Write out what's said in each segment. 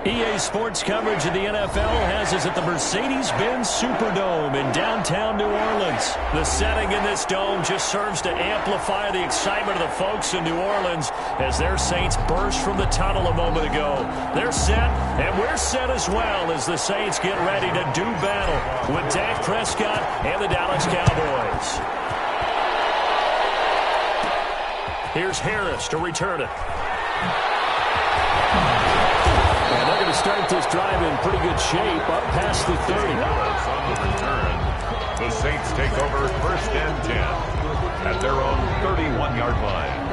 EA Sports coverage of the NFL has us at the Mercedes-Benz Superdome in downtown New Orleans. The setting in this dome just serves to amplify the excitement of the folks in New Orleans as their Saints burst from the tunnel a moment ago. They're set, and we're set as well as the Saints get ready to do battle with Dak Prescott and the Dallas Cowboys. Here's Harris to return it. And they're going to start this drive in pretty good shape up past the 30. On the return, the Saints take over 1st and 10 at their own 31-yard line.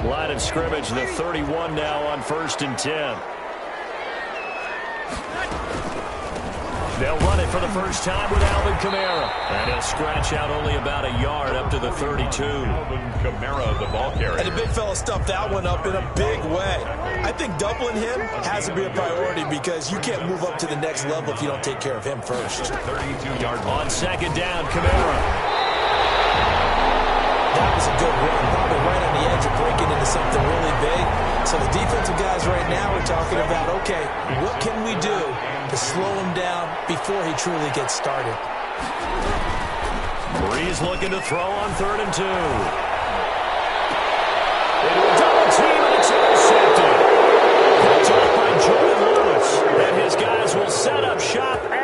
Line of scrimmage, the 31 now on 1st and 10. They'll run it for the first time with Alvin Kamara. And he'll scratch out only about a yard up to the 32. Alvin Kamara, the ball carrier. And the big fella stuffed that one up in a big way. I think doubling him has to be a priority because you can't move up to the next level if you don't take care of him first. 32-yard on 2nd down, Kamara. That was a good run, probably right on the edge of breaking into something really big. So the defensive guys right now are talking about, okay, what can we do to slow him down before he truly gets started? Breeze looking to throw on 3rd and 2. Into a double team, and it's intercepted. Picked off by Jordan Lewis. And his guys will set up shop at...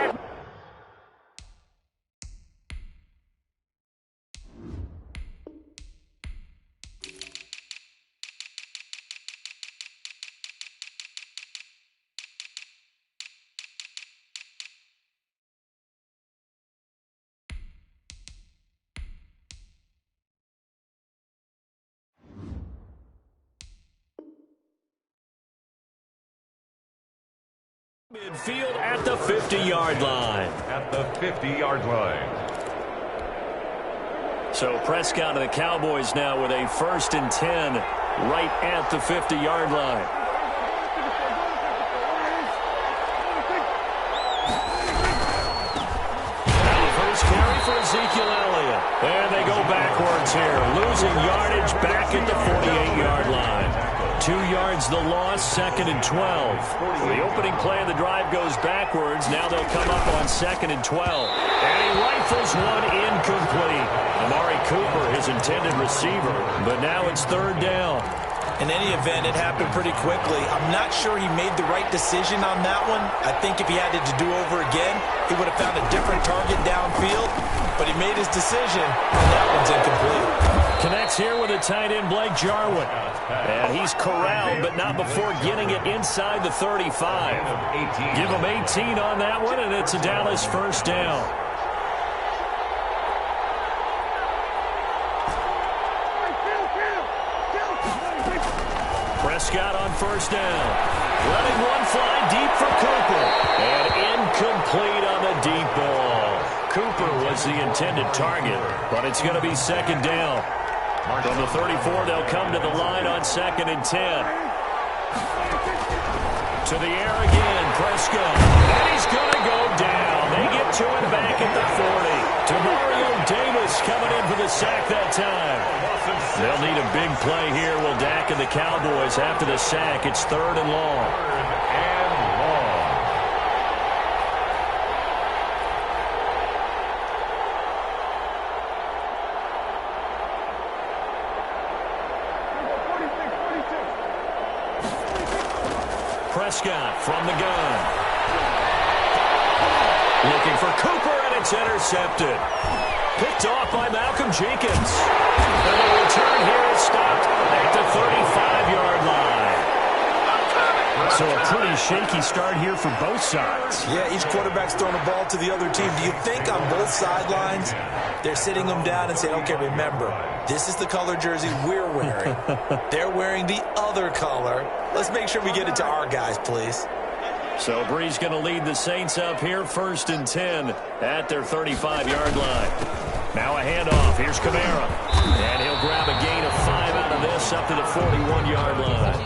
midfield at the 50-yard line. At the 50-yard line. So Prescott of the Cowboys now with a 1st and 10 right at the 50-yard line. Now the first carry for Ezekiel Elliott. And they go backwards here, losing yardage back at the 48-yard line. 2 yards the loss, 2nd and 12. The opening play of the drive goes backwards. Now they'll come up on 2nd and 12. And he rifles one incomplete. Amari Cooper, his intended receiver. But now it's 3rd down. In any event, it happened pretty quickly. I'm not sure he made the right decision on that one. I think if he had it to do over again, he would have found a different target downfield. But he made his decision, and that one's incomplete. Connects here with a tight end, Blake Jarwin. And he's corralled, but not before getting it inside the 35. Give him 18 on that one, and it's a Dallas 1st down. Prescott on 1st down. Letting one fly deep for Cooper. And incomplete on the deep ball. Cooper was the intended target, but it's going to be 2nd down. From the 34, they'll come to the line on 2nd and 10. To the air again, Prescott. And he's going to go down. They get to him back at the 40. Mario Davis coming in for the sack that time. They'll need a big play here, will Dak and the Cowboys after the sack. It's 3rd and long. Prescott from the gun. Looking for Cooper, and it's intercepted. Picked off by Malcolm Jenkins. And the return here is stopped at the 35-yard line. So a pretty shaky start here for both sides. Yeah, each quarterback's throwing a ball to the other team. Do you think on both sidelines they're sitting them down and saying, okay, remember, this is the color jersey we're wearing. They're wearing the other color. Let's make sure we get it to our guys, please. So Breeze going to lead the Saints up here, 1st and 10 at their 35-yard line. Now a handoff. Here's Kamara. And he'll grab a gain of 5 out of this up to the 41-yard line.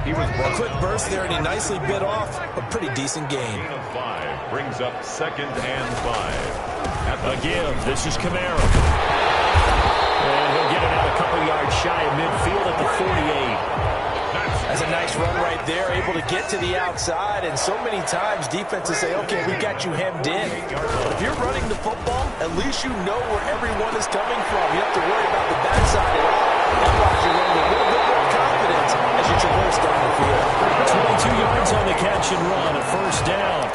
He was A quick burst there, and he nicely bit off a pretty decent gain. Gain of 5 brings up 2nd and 5. A give. This is Kamara. And he'll get it out a couple yards shy of midfield at the 48. That's a nice run right there, able to get to the outside, and so many times defenses say, okay, we got you hemmed in. But if you're running the football, at least you know where everyone is coming from. You don't have to worry about the backside at all. Otherwise, you're running a little bit more confidence as you traverse down the field. 22 yards on the catch and run, a first down.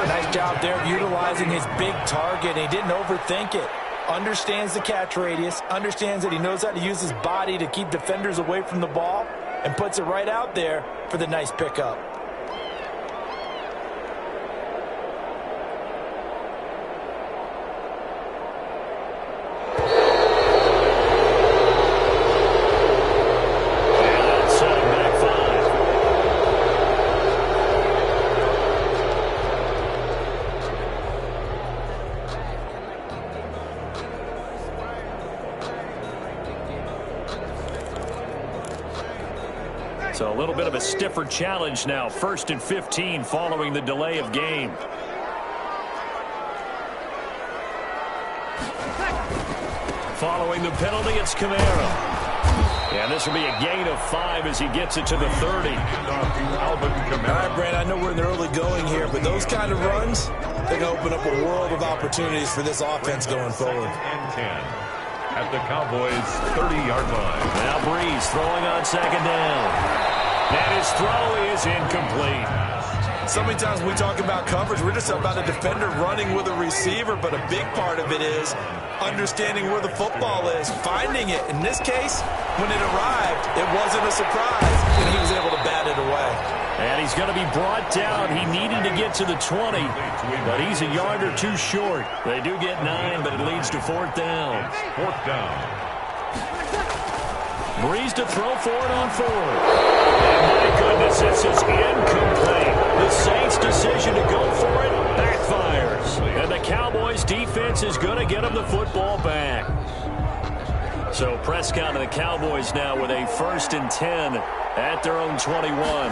Nice job there of utilizing his big target. He didn't overthink it. Understands the catch radius, understands that he knows how to use his body to keep defenders away from the ball, and puts it right out there for the nice pickup. So a little bit of a stiffer challenge now. 1st and 15 following the delay of game. Following the penalty, it's Kamara. And this will be a gain of 5 as he gets it to the 30. All right, Brand, I know we're in the early going here, but those kind of runs, they're going to open up a world of opportunities for this offense going forward. And 10. At the Cowboys' 30-yard line. Now Breeze throwing on 2nd down. And his throw is incomplete. So many times when we talk about coverage, we're just about a defender running with a receiver, but a big part of it is understanding where the football is, finding it. In this case, when it arrived, it wasn't a surprise, and he was able to bat it away. And he's going to be brought down. He needed to get to the 20, but he's a yard or two short. They do get 9, but it leads to 4th down. 4th down. Breeze to throw for it on 4. And my goodness, this is incomplete. The Saints' decision to go for it backfires. And the Cowboys' defense is going to get him the football back. So Prescott and the Cowboys now with a 1st and 10 at their own 21.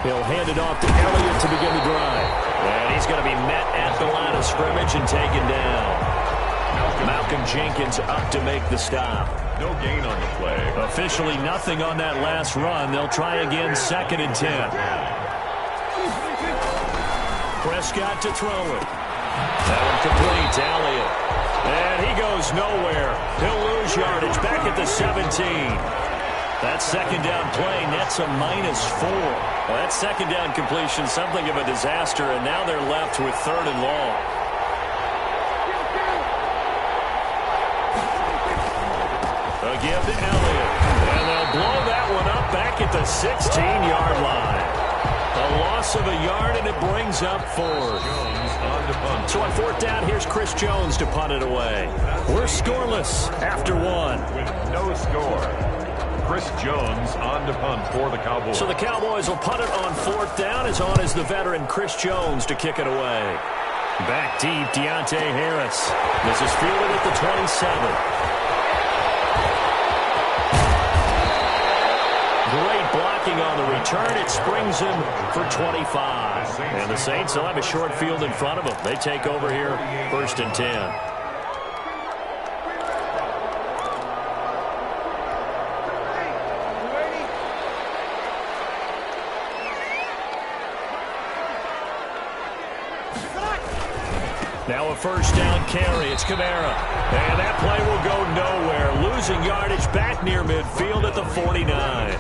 He'll hand it off to Elliott to begin the drive. And he's going to be met at the line of scrimmage and taken down. Malcolm Jenkins up to make the stop. No gain on the play. Officially nothing on that last run. They'll try again 2nd and 10. Prescott to throw it. That one complete to Elliott. And he goes nowhere. He'll lose yardage back at the 17. That 2nd down play nets a -4. Well, that 2nd down completion, something of a disaster, and now they're left with 3rd and long. A give to Elliott. And they'll blow that one up back at the 16-yard line. A loss of a yard, and it brings up 4. So on 4th down, here's Chris Jones to punt it away. We're scoreless after 1. With no score. Chris Jones on to punt for the Cowboys. So the Cowboys will punt it on 4th down. As on is the veteran Chris Jones to kick it away. Back deep, Deontay Harris. This is fielded at the 27. Great blocking on the return. It springs him for 25. And the Saints will have a short field in front of them. They take over here 1st and 10. Now a 1st down carry. It's Kamara. And that play will go nowhere. Losing yardage back near midfield at the 49.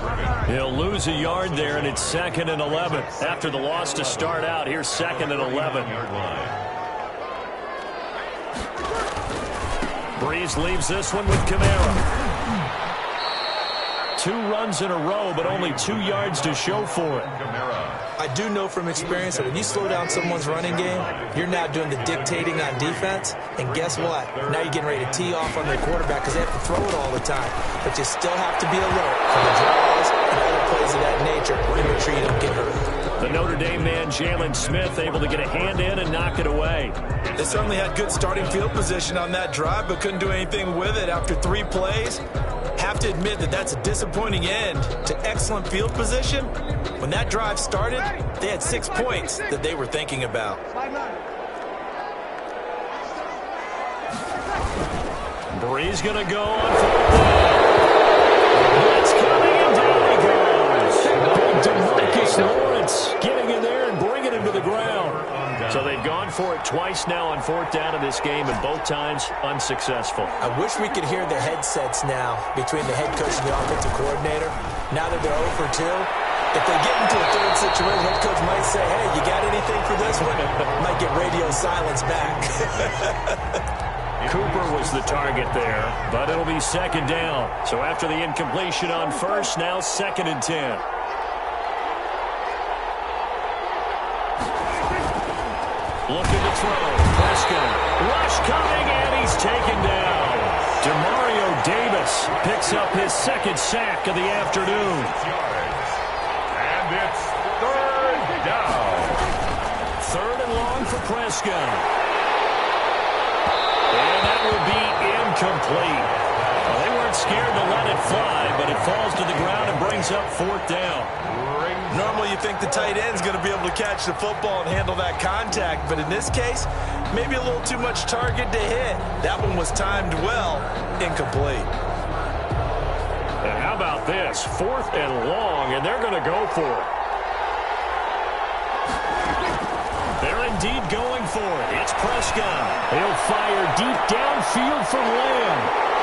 He'll lose a yard there, and it's 2nd and 11. After the loss to start out, here's 2nd and 11. Breeze leaves this one with Kamara. 2 runs in a row, but only 2 yards to show for it. I do know from experience that when you slow down someone's running game, you're now doing the dictating on defense. And guess what? Now you're getting ready to tee off on their quarterback because they have to throw it all the time. But you still have to be alert for the draws and other plays of that nature and make sure you don't get hurt. The Notre Dame man, Jalen Smith, able to get a hand in and knock it away. They certainly had good starting field position on that drive, but couldn't do anything with it after 3 plays. Have to admit that that's a disappointing end to excellent field position. When that drive started, they had 6 points that they were thinking about. Bree's going to go on fourth down. It's coming, and down he goes. Big DeMarcus Lawrence getting in there and bringing him to the ground. So they've gone for it twice now on fourth down in this game, and both times unsuccessful. I wish we could hear the headsets now between the head coach and the offensive coordinator. Now that they're 0 for 2, if they get into a third situation, head coach might say, hey, you got anything for this one? Might get radio silence back. Cooper was the target there, but it'll be second down. So after the incompletion on first, now 2nd and 10. Looking to throw. Prescott. Rush coming, and he's taken down. Demario Davis picks up his 2nd sack of the afternoon. And it's 3rd down. 3rd and long for Prescott. And that will be incomplete. Well, they weren't scared to let it fly, but it falls to the ground and brings up 4th down. Normally you think the tight end's going to be able to catch the football and handle that contact, but in this case, maybe a little too much target to hit. That one was timed well, incomplete. And how about this? 4th and long, and they're going to go for it. They're indeed going for it. It's Prescott. He'll fire deep downfield for Lamb.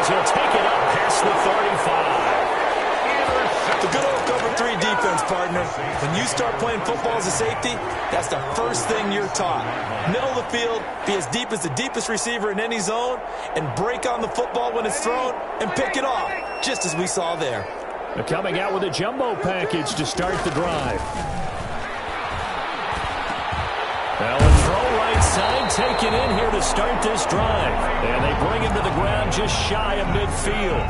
He'll take it up past the 35. The good old cover 3 defense, partner. When you start playing football as a safety, that's the first thing you're taught. Middle of the field, be as deep as the deepest receiver in any zone, and break on the football when it's thrown and pick it off, just as we saw there. They're coming out with a jumbo package to start the drive. Now a throw right side taken in here to start this drive. And they bring him to the ground just shy of midfield.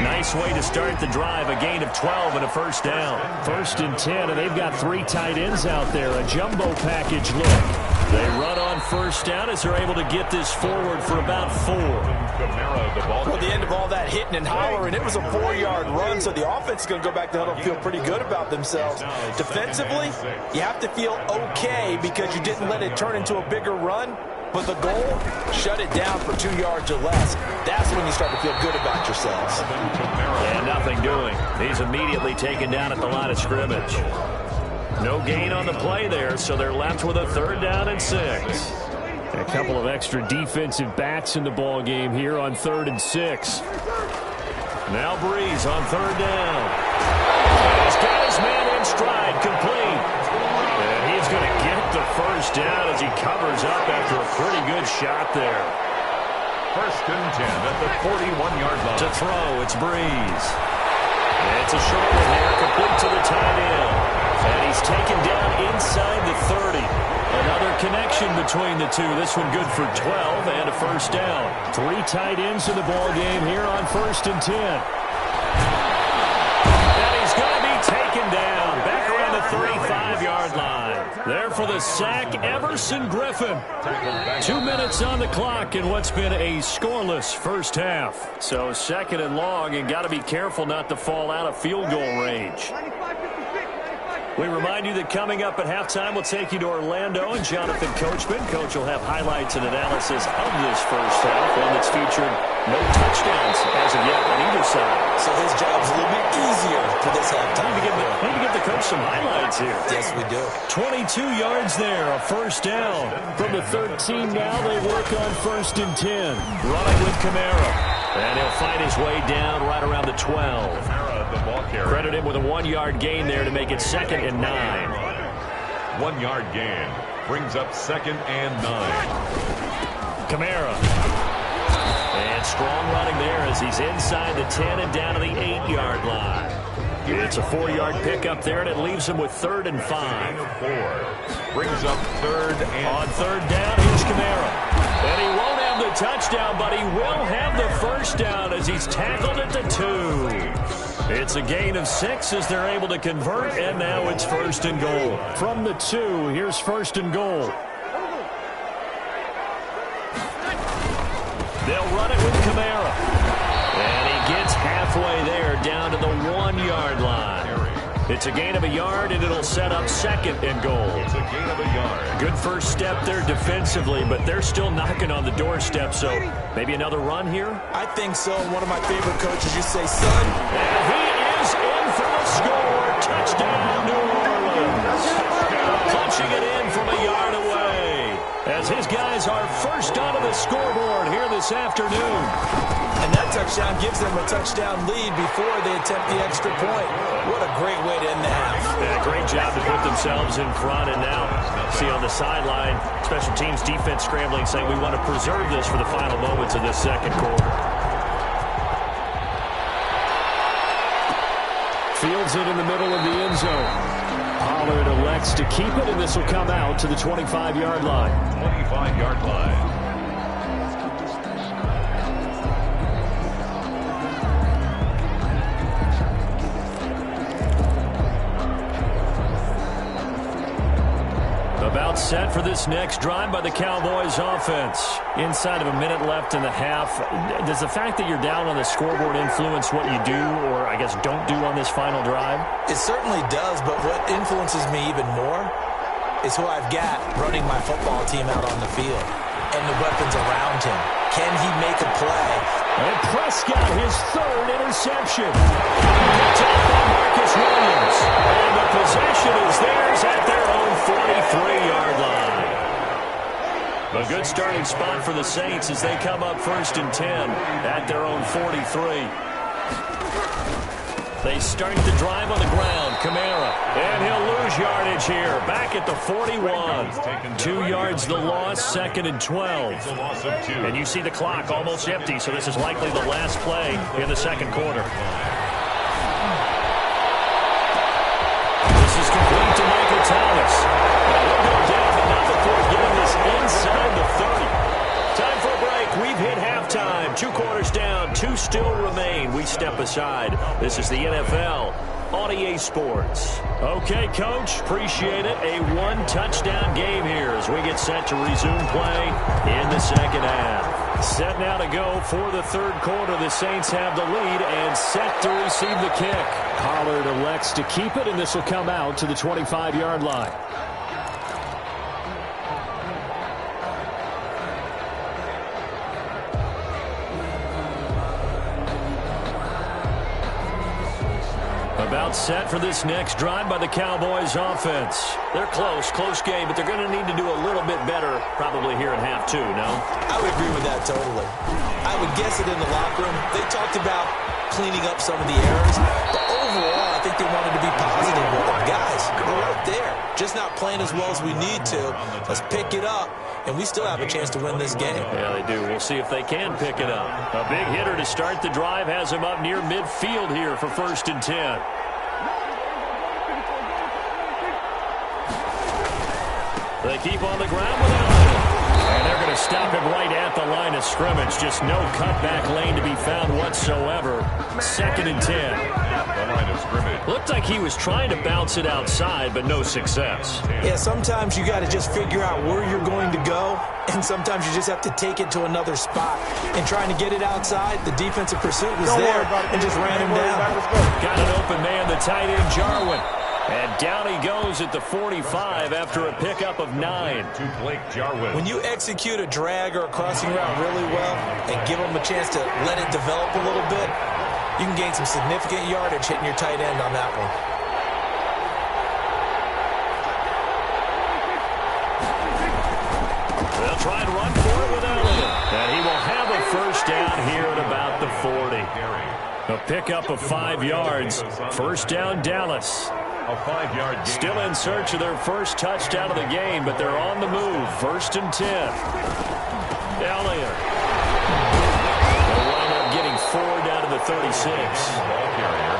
Nice way to start the drive. A gain of 12 and a 1st down. 1st and 10, and they've got 3 tight ends out there. A jumbo package look. They run on 1st down as they're able to get this forward for about 4. Well, the end of all that hitting and hollering, it was a 4-yard run, so the offense is going to go back to huddle and feel pretty good about themselves. Defensively, you have to feel okay because you didn't let it turn into a bigger run, but the goal, shut it down for 2 yards or less. That's when you start to feel good about yourselves. And nothing doing. He's immediately taken down at the line of scrimmage. No gain on the play there, so they're left with a 3rd down and 6. A couple of extra defensive backs in the ball game here on 3rd and 6. Now Breeze on 3rd down. He's got his man in stride, complete. And he's going to get the 1st down as he covers up after a pretty good shot there. 1st and 10 at the 41-yard line. To throw, it's Breeze. It's a short one here, complete to the tight end. And he's taken down inside the 30. Another connection between the two. This one good for 12 and a 1st down. 3 tight ends in the ball game here on 1st and 10. And he's going to be taken down back around the 35-yard line. There for the sack, Everson Griffin. 2 minutes on the clock in what's been a scoreless 1st half. So 2nd and long, and got to be careful not to fall out of field goal range. We remind you that coming up at halftime, we'll take you to Orlando and Jonathan Coachman. Coach will have highlights and analysis of this 1st half, one that's featured no touchdowns as of yet on either side. So his job's a little bit easier for this halftime. Need to give the coach some highlights here. Yes, we do. 22 yards there, a 1st down. From the 13 now, they work on 1st and 10. Running with Kamara. And he'll find his way down right around the 12. Credit him with a 1-yard gain there to make it 2nd and 9. 1-yard gain brings up 2nd and 9. Kamara. And strong running there as he's inside the 10 and down to the 8-yard line. It's a 4-yard pickup there, and it leaves him with 3rd and 5. 4 brings up 3rd and on 3rd down, here's Kamara. And he won't have the touchdown, but he will have the 1st down as he's tackled at the 2. It's a gain of 6 as they're able to convert, and now it's 1st and goal. From the 2, here's 1st and goal. down to the 1-yard line. It's a gain of a yard, and it'll set up second and goal. It's a gain of a yard. Good first step there defensively, but they're still knocking on the doorstep, so maybe another run here? I think so. One of my favorite coaches used to say, son. And he is in for the score. Touchdown, New Orleans. Punching it in from a yard away, as his guys are first onto the scoreboard here this afternoon. And that touchdown gives them a touchdown lead before they attempt the extra point. What a great way to end the half. Yeah, great job to put themselves in front. And now, see on the sideline, special teams defense scrambling, saying we want to preserve this for the final moments of this second quarter. Fields it in the middle of the end zone. Pollard elects to keep it, and this will come out to the 25-yard line. 25-yard line. About set for this next drive by the Cowboys offense. Inside of a minute left in the half. Does the fact that you're down on the scoreboard influence what you do, or I guess don't do on this final drive? It certainly does, but what influences me even more is who I've got running my football team out on the field and the weapons around him. Can he make a play? And Prescott, his third interception. Picked up by Marcus Williams. And the possession is theirs at their own 43-yard line. A good starting spot for the Saints as they come up 1st and 10 at their own 43. They start the drive on the ground. Kamara. And he'll lose yardage here. Back at the 41. 2 yards the loss, 2nd and 12. And you see the clock almost empty, so this is likely the last play in the second quarter. This is complete to Michael Thomas. We'll go down, but not before getting this inside the 30. Time for a break. We've hit halftime. 2 quarters down. 2 still remain. We step aside. This is the NFL on EA Sports. Okay, Coach. Appreciate it. A 1-touchdown game here as we get set to resume play in the second half. Set now to go for the third quarter. The Saints have the lead and set to receive the kick. Pollard elects to keep it, and this will come out to the 25-yard line. About set for this next drive by the Cowboys offense. They're close game, but they're going to need to do a little bit better probably here in half 2, no? I would agree with that totally. I would guess it in the locker room. They talked about cleaning up some of the errors, but overall I think they wanted to be positive with them. Guys, we're right there. Just not playing as well as we need to. Let's pick it up, and we still have a chance to win this game. Yeah, they do. We'll see if they can pick it up. A big hitter to start the drive has him up near midfield here for 1st and 10. They keep on the ground without it. And they're going to stop him right at the line of scrimmage. Just no cutback lane to be found whatsoever. 2nd and 10. The line of scrimmage. Looked like he was trying to bounce it outside, but no success. Yeah, sometimes you got to just figure out where you're going to go, and sometimes you just have to take it to another spot. And trying to get it outside, the defensive pursuit was there and just ran him down. Got an open man, the tight end, Jarwin. And down he goes at the 45 after a pickup of 9. To Blake Jarwin. When you execute a drag or a crossing route really well and give them a chance to let it develop a little bit, you can gain some significant yardage hitting your tight end on that one. They'll try and run for it with Elliott. And he will have a first down here at about the 40. A pickup of 5 yards. First down, Dallas. A 5-yard gain. Still in search of their first touchdown of the game, but they're on the move. 1st and 10. Elliott. They'll wind up getting 4 down to the 36. Ball carrier.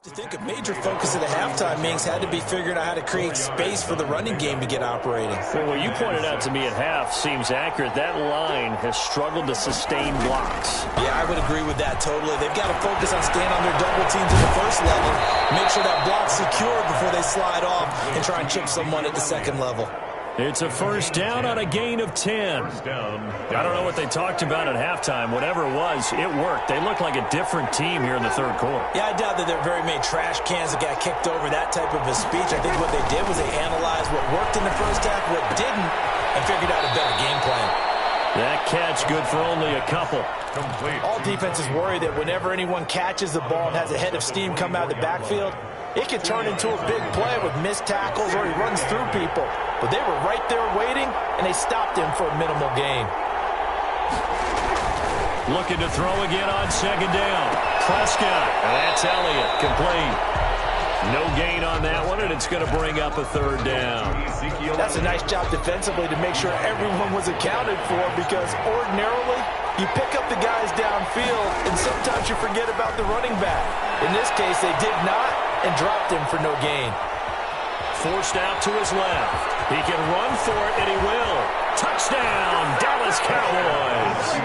I think a major focus of the halftime meetings had to be figuring out how to create space for the running game to get operating. Well, what you pointed out to me at half seems accurate. That line has struggled to sustain blocks. Yeah, I would agree with that totally. They've got to focus on staying on their double teams at the first level, make sure that block's secure before they slide off and try and chip someone at the second level. It's a first down on a gain of 10. I don't know what they talked about at halftime. Whatever it was, it worked. They look like a different team here in the third quarter. Yeah, I doubt that there are very many trash cans that got kicked over, that type of a speech. I think what they did was they analyzed what worked in the first half, what didn't, and figured out a better game plan. That catch good for only a couple. Complete. All defenses worry that whenever anyone catches the ball and has a head of steam come out of the backfield, it could turn into a big play with missed tackles or he runs through people. But they were right there waiting, and they stopped him for a minimal gain. Looking to throw again on second down. Prescott, and that's Elliott, complete. No gain on that one, and it's going to bring up a third down. That's a nice job defensively to make sure everyone was accounted for, because ordinarily you pick up the guys downfield, and sometimes you forget about the running back. In this case, they did not, and dropped him for no gain. Forced out to his left. He can run for it, and he will. Touchdown, Dallas Cowboys.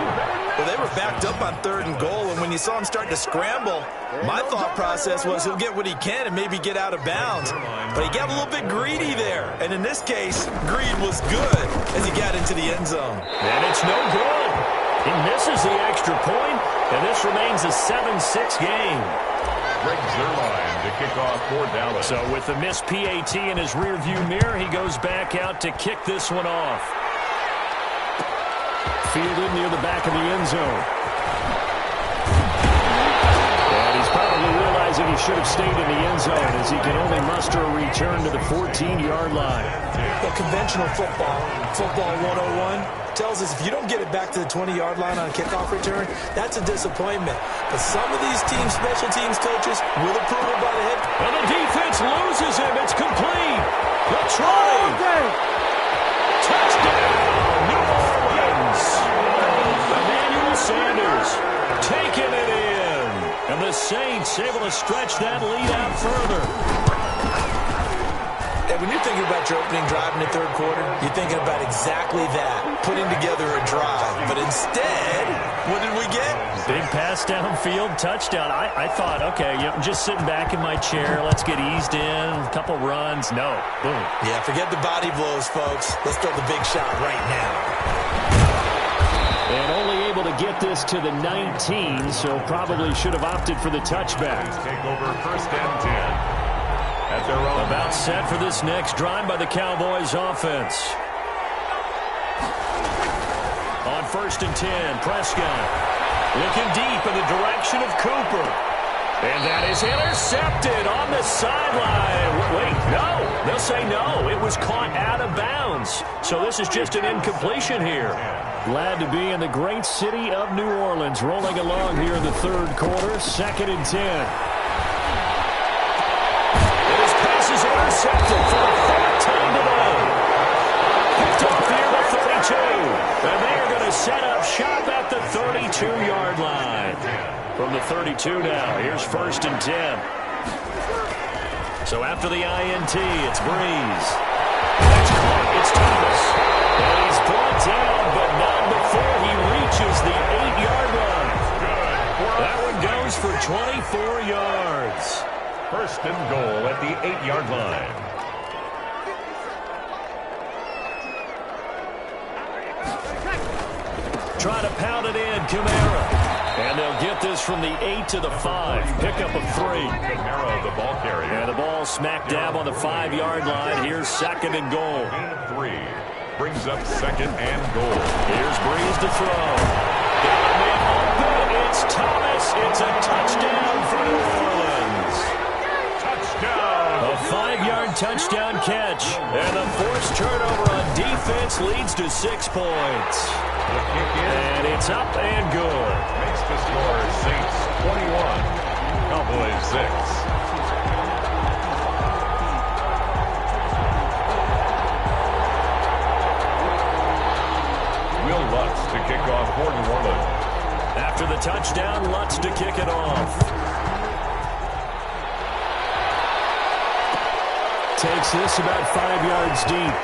Well, they were backed up on 3rd and goal, and when you saw him start to scramble, my thought process was he'll get what he can and maybe get out of bounds. But he got a little bit greedy there, and in this case, greed was good as he got into the end zone. And it's no good. He misses the extra point, and this remains a 7-6 game. Breaks their line to kick off for Dallas. So with the missed PAT in his rearview mirror, he goes back out to kick this one off. Fielded near the back of the end zone. And he's probably realizing he should have stayed in the end zone as he can only muster a return to the 14-yard line. Well, conventional football 101, tells us if you don't get it back to the 20-yard line on a kickoff return, that's a disappointment. But some of these team special teams coaches will approve it by the head. And the defense loses him. It's complete. The try. Touchdown, New Orleans. Emmanuel Sanders taking it in. And the Saints able to stretch that lead out further. And when you're thinking about your opening drive in the third quarter, you're thinking about exactly that, putting together a drive. But instead, what did we get? Big pass downfield, touchdown. I thought, okay, just sitting back in my chair, let's get eased in, a couple runs. No, boom. Yeah, forget the body blows, folks. Let's throw the big shot right now. And only able to get this to the 19, so probably should have opted for the touchback. Take over 1st and 10. At their own. About set for this next drive by the Cowboys offense. On 1st and 10, Prescott looking deep in the direction of Cooper. And that is intercepted on the sideline. Wait, no. They'll say no. It was caught out of bounds. So this is just an incompletion here. Glad to be in the great city of New Orleans, rolling along here in the third quarter, 2nd and 10. Intercepted for the 4th time today. Picked up here at 32. And they are going to set up shop at the 32-yard line. From the 32 now, here's 1st and 10. So after the INT, it's Breeze. That's caught. It's Thomas. And he's brought down, but not before he reaches the 8-yard line. That one goes for 24 yards. 1st and goal at the 8-yard line. Try to pound it in, Kamara. And they'll get this from the 8 to the 5. Pick up a 3. Kamara, the ball carrier. And the ball smack dab on the 5-yard line. Here's 2nd and goal. 3. Brings up 2nd and goal. Here's Breeze to throw. Got a man open. It's Thomas. It's a touchdown for New Orleans. Touchdown. A 5-yard touchdown catch. And the forced turnover on defense leads to 6 points. And it's up and good. Makes the score Saints 21, Cowboys 6. Will Lutz to kick off for New Orleans. After the touchdown, Lutz to kick it off. takes this about 5 yards deep.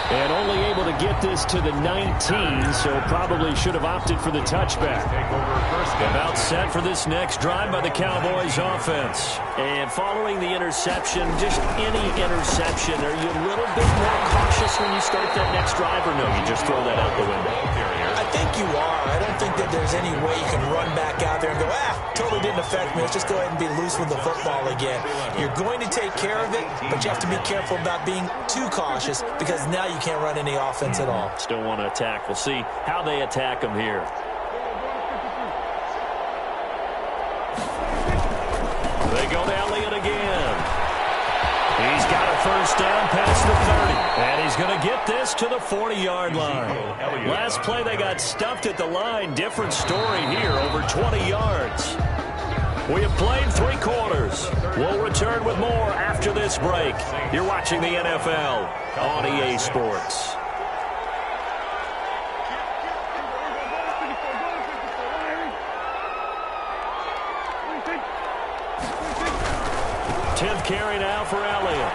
And only able to get this to the 19, so probably should have opted for the touchback. About set for this next drive by the Cowboys offense. And following the interception, just any interception, are you a little bit more cautious when you start that next drive, or no, you just throw that out the window? I think you are. I don't think that there's any way you can run back out there and go, totally didn't affect me. Let's just go ahead and be loose with the football again. You're going to take care of it, but you have to be careful about being too cautious because now you can't run any offense at all. Still want to attack. We'll see how they attack them here. They go to Elliott again. He's got a first down past the 30. And he's going to get this to the 40-yard line. Last play they got stuffed at the line. Different story here, over 20 yards. We have played 3 quarters. We'll return with more after this break. You're watching the NFL on EA Sports. Tenth carry now for Elliott.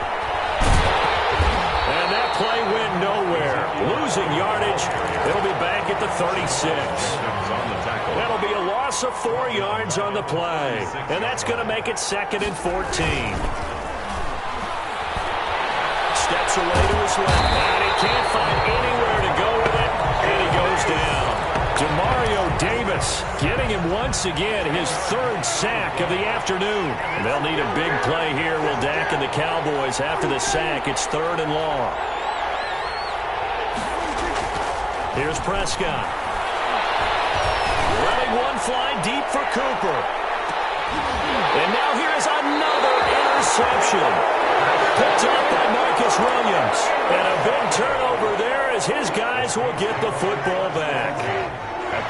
And that play went nowhere. Losing yardage. It'll be back at the 36. That'll be a loss of 4 yards on the play. And that's going to make it 2nd and 14. Steps away to his left. And he can't find anywhere to go with it. And he goes down. Demario Davis getting him once again, his 3rd sack of the afternoon. They'll need a big play here, will Dak and the Cowboys after the sack. It's 3rd and long. Here's Prescott. Letting one fly deep for Cooper. And now here is another interception. Picked up by Marcus Williams. And a big turnover there as his guys will get the football back.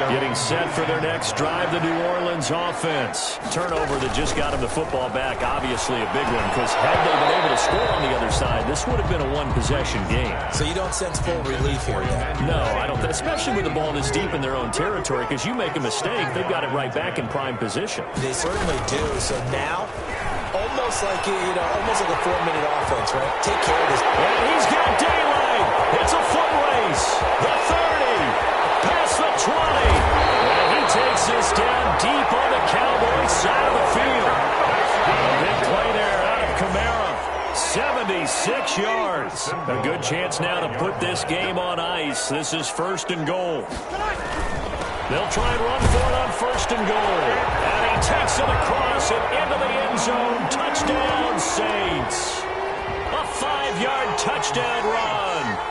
Getting set for their next drive, the New Orleans offense. Turnover that just got him the football back, obviously a big one, because had they been able to score on the other side, this would have been a one-possession game. So you don't sense full relief here yet? No, I don't, especially with the ball this deep in their own territory, because you make a mistake, they've got it right back in prime position. They certainly do. So now, almost like almost like a 4-minute offense, right? Take care of this. And he's got daylight. It's a foot race. The 30. Past the 20. And he takes this down deep on the Cowboys side of the field. A big play there out of Kamara. 76 yards. A good chance now to put this game on ice. This is 1st and goal. They'll try and run for it on 1st and goal. And he takes it across and into the end zone. Touchdown, Saints. A 5-yard touchdown run.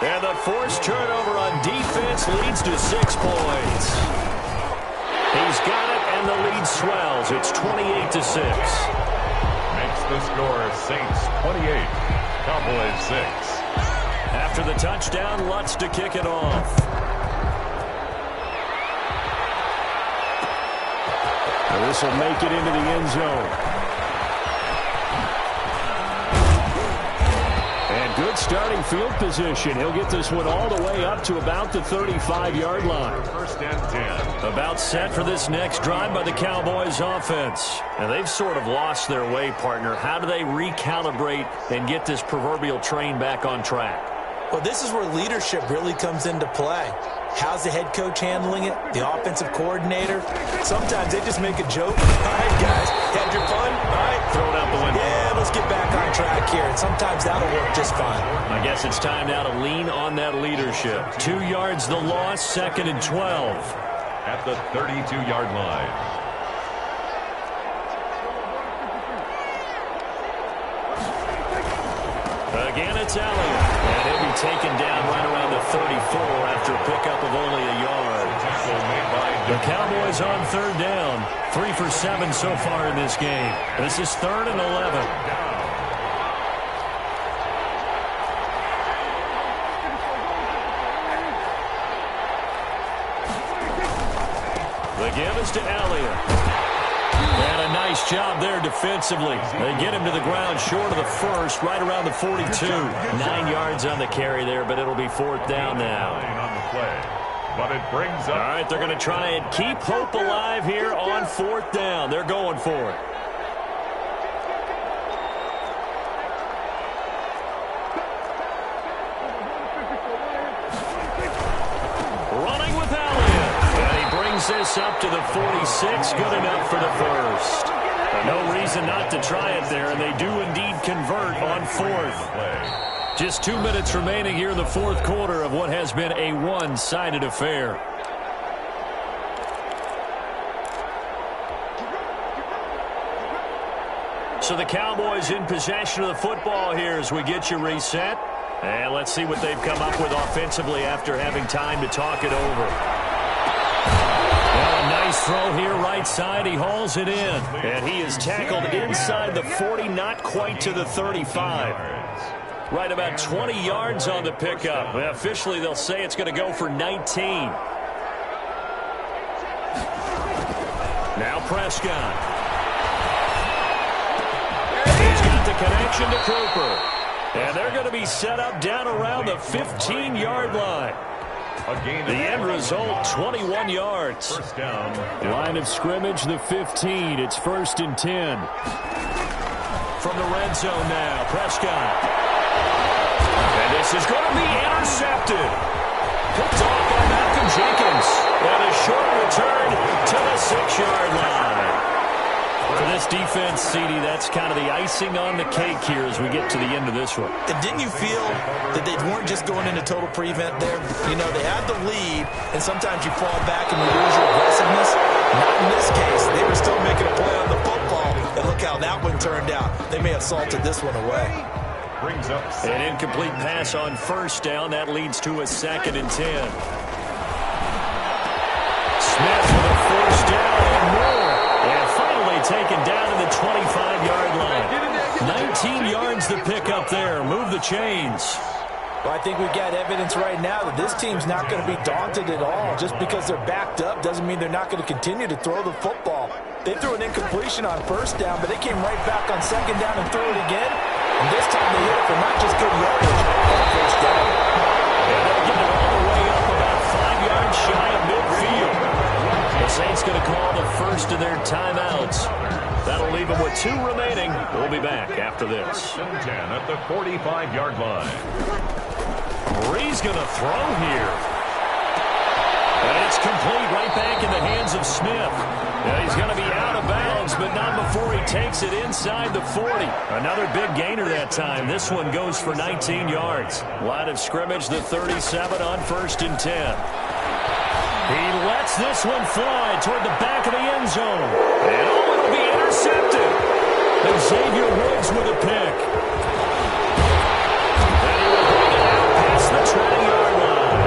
And the forced turnover on defense leads to 6 points. He's got it, and the lead swells. It's 28-6. Makes the score Saints 28, Cowboys 6. After the touchdown, Lutz to kick it off. And this will make it into the end zone. And good starting field position. He'll get this one all the way up to about the 35-yard line. 1st and 10. About set for this next drive by the Cowboys offense. And they've sort of lost their way, partner. How do they recalibrate and get this proverbial train back on track? Well, this is where leadership really comes into play. How's the head coach handling it? The offensive coordinator? Sometimes they just make a joke. All right, guys, had your fun? All right, Throw it out the window. Yeah, let's get back on track here. And sometimes that'll work just fine. I guess it's time now to lean on that leadership. 2 yards the loss, 2nd and 12. At the 32-yard line. Again, it's Elliott. And he'll be taken down right around the 34 after a pickup of only a yard. The Cowboys on 3rd down. 3 for 7 so far in this game. This is 3rd and 11. The give is to Elliott. And a nice job there defensively. They get him to the ground short of the 1st, right around the 42. 9 yards on the carry there, but it'll be 4th down now. On the play. But it brings up. All right, they're going to try and keep hope alive here on 4th down. They're going for it. brings this up to the 46. Good enough for the first. No reason not to try it there, and they do indeed convert on fourth. Just 2 minutes remaining here in the fourth quarter of what has been a one-sided affair. So the Cowboys in possession of the football here as we get you reset. And let's see what they've come up with offensively after having time to talk it over. Well, a nice throw here right side. He hauls it in. And he is tackled inside the 40, not quite to the 35. Right about 20 yards on the pickup. Well, officially, they'll say it's going to go for 19. Now Prescott. He's got the connection to Cooper. And they're going to be set up down around the 15-yard line. The end result, 21 yards. First down. Line of scrimmage, the 15. It's 1st and 10. From the red zone now, Prescott. And this is going to be intercepted. Picked off by Malcolm Jenkins. And a short return to the 6-yard line. For this defense, CD, that's kind of the icing on the cake here as we get to the end of this one. And didn't you feel that they weren't just going into total prevent there? You know, they had the lead, and sometimes you fall back and you lose your aggressiveness. Not in this case. They were still making a play on the football, and look how that one turned out. They may have salted this one away. Brings up an incomplete pass on first down. That leads to a 2nd and 10. Smith with a first down and more. And finally taken down to the 25-yard line. 19 yards to pick up there. Move the chains. Well, I think we've got evidence right now that this team's not going to be daunted at all. Just because they're backed up doesn't mean they're not going to continue to throw the football. They threw an incompletion on first down, but they came right back on 2nd down and threw it again. And this time they hit it for not just good yardage, but first down. And they'll get it all the way up about 5 yards shy of midfield. The Saints going to call the first of their timeouts. That'll leave them with 2 remaining. We'll be back after this. 10 at the 45-yard line. Bree's going to throw here. And it's complete right back in the hands of Smith. Now he's going to be out of bounds, but not before he takes it inside the 40. Another big gainer that time. This one goes for 19 yards. Line of scrimmage, the 37 on 1st and 10. He lets this one fly toward the back of the end zone. And oh, it'll be intercepted. And Xavier Woods with a pick. And he will bring it out past the 20-yard line.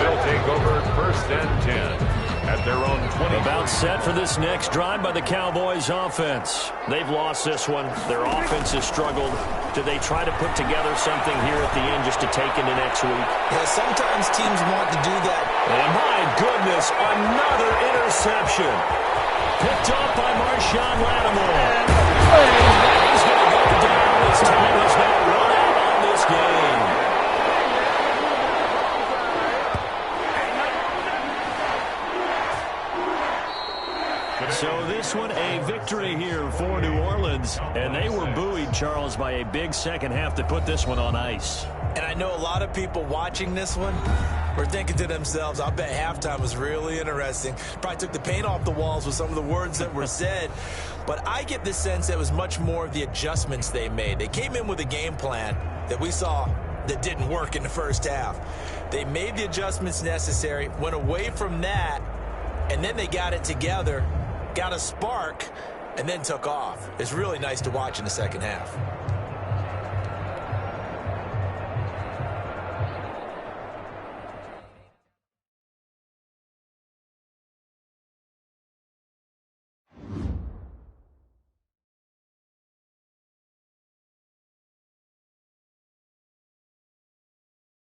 They'll take over 1st and 10 at their own 20. About set for this next drive by the Cowboys offense. They've lost this one. Their offense has struggled. Do they try to put together something here at the end just to take into next week? Yeah, sometimes teams want to do that. And my goodness, another interception. Picked off by Marshawn Lattimore. He's going to go down. His time has now run out on this game. So this one, a victory here for New Orleans. And they were buoyed, Charles, by a big second half to put this one on ice. And I know a lot of people watching this one were thinking to themselves, I bet halftime was really interesting. Probably took the paint off the walls with some of the words that were said. But I get the sense that it was much more of the adjustments they made. They came in with a game plan that we saw that didn't work in the first half. They made the adjustments necessary, went away from that, and then they got it together, got a spark, and then took off. It's really nice to watch in the second half.